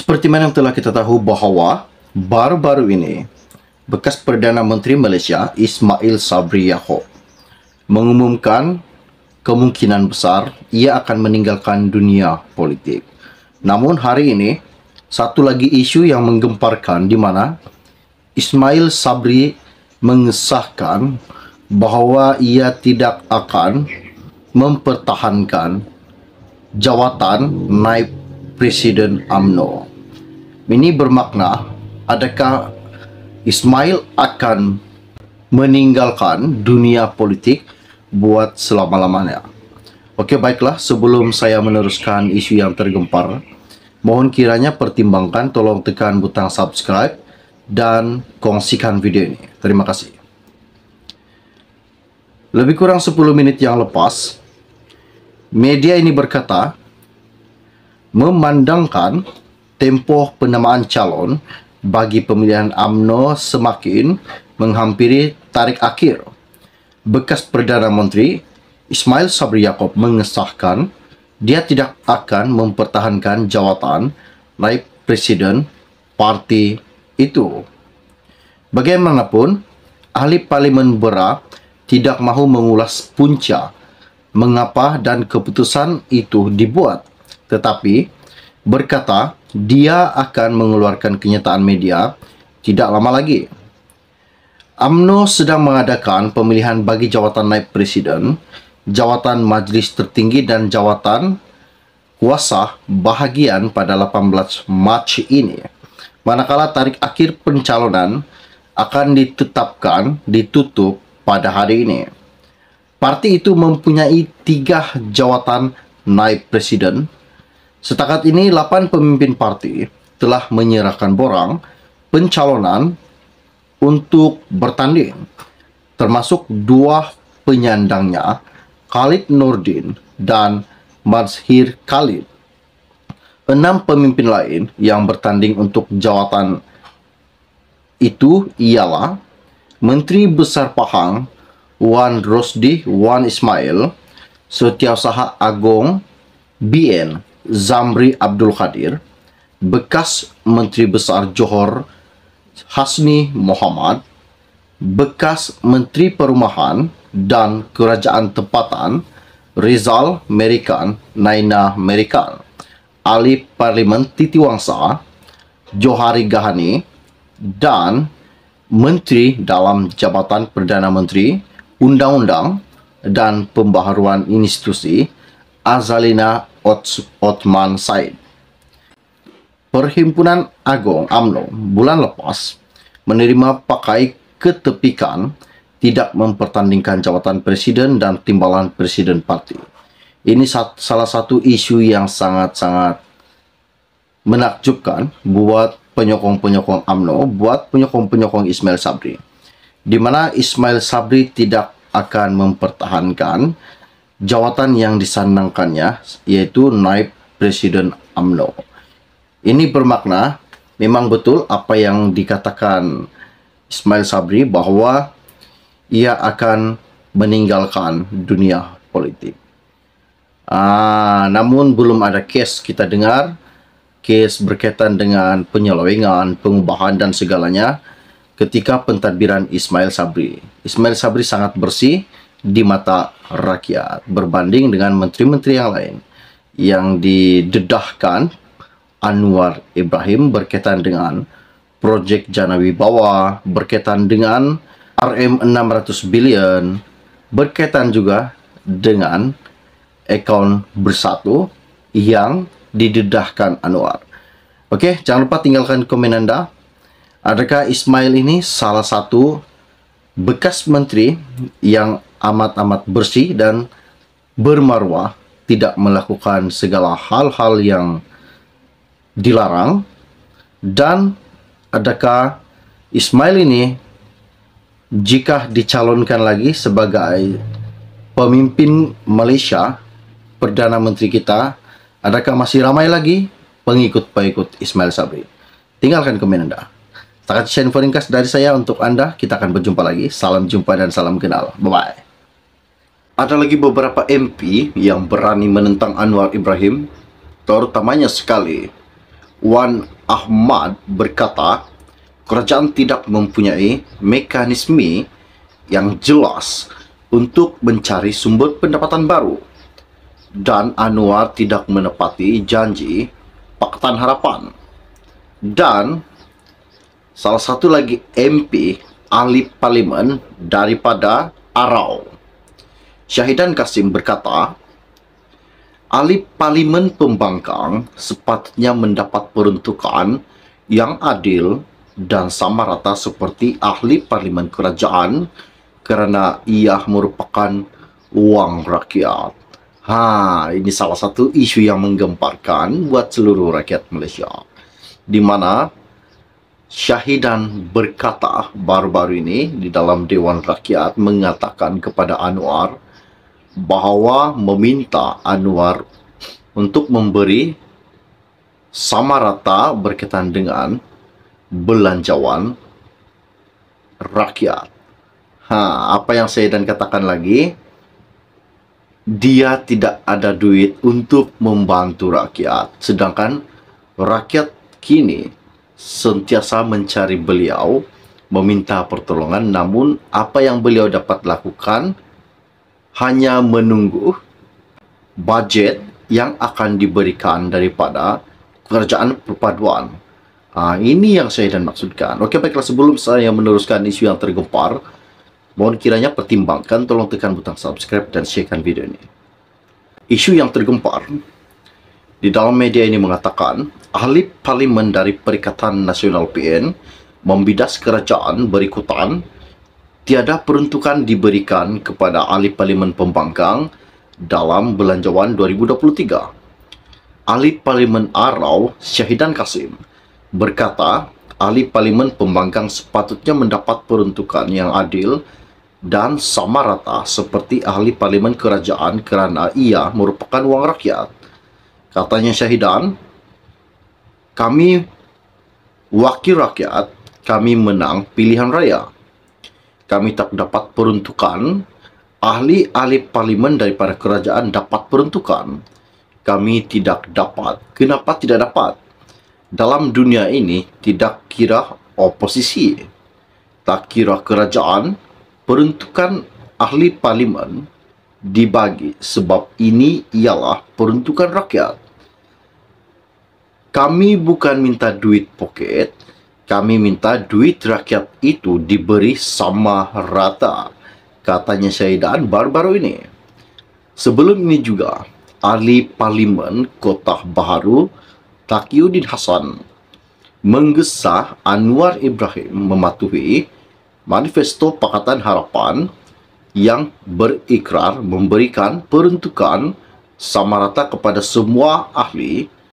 Seperti mana yang telah kita tahu bahwa baru-baru ini bekas Perdana Menteri Malaysia Ismail Sabri Yaakob mengumumkan kemungkinan besar ia akan meninggalkan dunia politik. Namun hari ini satu lagi isu yang menggemparkan di mana Ismail Sabri mengesahkan bahawa ia tidak akan mempertahankan jawatan naib Presiden UMNO. Ini bermakna adakah Ismail akan meninggalkan dunia politik buat selama-lamanya. Okey, baiklah, sebelum saya meneruskan isu yang tergempar, mohon kiranya pertimbangkan tolong tekan butang subscribe dan kongsikan video ini. Terima kasih. Lebih kurang 10 menit yang lepas, media ini berkata memandangkan tempoh penamaan calon bagi pemilihan UMNO semakin menghampiri tarikh akhir. Bekas Perdana Menteri Ismail Sabri Yaakob mengesahkan dia tidak akan mempertahankan jawatan naib presiden parti itu. Bagaimanapun, ahli Parlimen Berak tidak mahu mengulas punca mengapa dan keputusan itu dibuat, tetapi berkata dia akan mengeluarkan kenyataan media tidak lama lagi. UMNO sedang mengadakan pemilihan bagi jawatan naib presiden, jawatan majlis tertinggi dan jawatan kuasa bahagian pada 18 Mac ini. Manakala tarikh akhir pencalonan akan ditutup pada hari ini. Parti itu mempunyai 3 jawatan naib presiden. Setakat ini 8 pemimpin parti telah menyerahkan borang pencalonan untuk bertanding, termasuk 2 penyandangnya, Khalid Nordin dan Mazhir Khalid. 6 pemimpin lain yang bertanding untuk jawatan itu ialah Menteri Besar Pahang Wan Rosdi Wan Ismail, Setiausaha Agong BN Zamri Abdul Kadir, bekas Menteri Besar Johor Hasni Mohamad, bekas Menteri Perumahan dan Kerajaan Tempatan Rizal Merican Naina Merican, ahli Parlimen Titi Wangsa Johari Gahani, dan Menteri dalam Jabatan Perdana Menteri Undang-Undang dan Pembaharuan Institusi Azalina Othman Said. Perhimpunan Agong UMNO bulan lepas menerima pakai ketepikan tidak mempertandingkan jawatan presiden dan timbalan presiden parti. Ini salah satu isu yang sangat-sangat menakjubkan buat penyokong-penyokong UMNO, buat penyokong-penyokong Ismail Sabri, di mana Ismail Sabri tidak akan mempertahankan jawatan yang disandangkannya, yaitu naib presiden UMNO. Ini bermakna memang betul apa yang dikatakan Ismail Sabri bahwa ia akan meninggalkan dunia politik. Namun belum ada kes kita dengar, kes berkaitan dengan penyelewengan, pengubahan dan segalanya ketika pentadbiran Ismail Sabri. Ismail Sabri sangat bersih di mata rakyat berbanding dengan menteri-menteri yang lain yang didedahkan Anwar Ibrahim berkaitan dengan projek Jana Wibawa, berkaitan dengan RM600 bilion, berkaitan juga dengan akaun bersatu yang didedahkan Anwar. Okey, jangan lupa tinggalkan komen anda. Adakah Ismail ini salah satu bekas menteri yang amat-amat bersih dan bermaruah, tidak melakukan segala hal-hal yang dilarang? Dan adakah Ismail ini jika dicalonkan lagi sebagai pemimpin Malaysia, Perdana Menteri kita, adakah masih ramai lagi pengikut-pengikut Ismail Sabri? Tinggalkan komen anda. Setakat share info ringkas dari saya untuk anda. Kita akan berjumpa lagi. Salam jumpa dan salam kenal. Bye-bye. Ada lagi beberapa MP yang berani menentang Anwar Ibrahim, terutamanya sekali Wan Ahmad berkata, kerajaan tidak mempunyai mekanisme yang jelas untuk mencari sumber pendapatan baru, dan Anwar tidak menepati janji Pakatan Harapan. Dan salah satu lagi MP ahli parlimen daripada Arau, Syahidan Kasim berkata, ahli parlimen pembangkang sepatutnya mendapat peruntukan yang adil dan sama rata seperti ahli parlimen kerajaan kerana ia merupakan wang rakyat. Ini salah satu isu yang menggemparkan buat seluruh rakyat Malaysia, di mana Syahidan berkata baru-baru ini di dalam Dewan Rakyat mengatakan kepada Anwar bahawa meminta Anwar untuk memberi sama rata berkaitan dengan belanjawan rakyat. Apa yang saya dan katakan lagi, dia tidak ada duit untuk membantu rakyat, sedangkan rakyat kini sentiasa mencari beliau, meminta pertolongan, namun apa yang beliau dapat lakukan hanya menunggu bajet yang akan diberikan daripada kerajaan perpaduan. Ini yang saya dan maksudkan. Okey, baiklah, sebelum saya meneruskan isu yang tergempar, mohon kiranya pertimbangkan, tolong tekan butang subscribe dan sharekan video ini. Isu yang tergempar di dalam media ini mengatakan, ahli parlimen dari Perikatan Nasional PN membidas kerajaan berikutan tiada peruntukan diberikan kepada ahli parlimen pembangkang dalam belanjawan 2023. Ahli parlimen Arau, Syahidan Kasim, berkata ahli parlimen pembangkang sepatutnya mendapat peruntukan yang adil dan sama rata seperti ahli parlimen kerajaan kerana ia merupakan wang rakyat. Katanya Syahidan, kami wakil rakyat, kami menang pilihan raya. Kami tak dapat peruntukan, ahli-ahli parlimen daripada kerajaan dapat peruntukan. Kami tidak dapat. Kenapa tidak dapat? Dalam dunia ini tidak kira oposisi, tak kira kerajaan, peruntukan ahli parlimen dibagi sebab ini ialah peruntukan rakyat. Kami bukan minta duit poket, kami minta duit rakyat itu diberi sama rata, katanya Syahidan baru-baru ini. Sebelum ini juga, ahli parlimen Kota Baharu Taqiyuddin Hassan menggesah Anwar Ibrahim mematuhi manifesto Pakatan Harapan yang berikrar memberikan peruntukan sama rata kepada semua ahli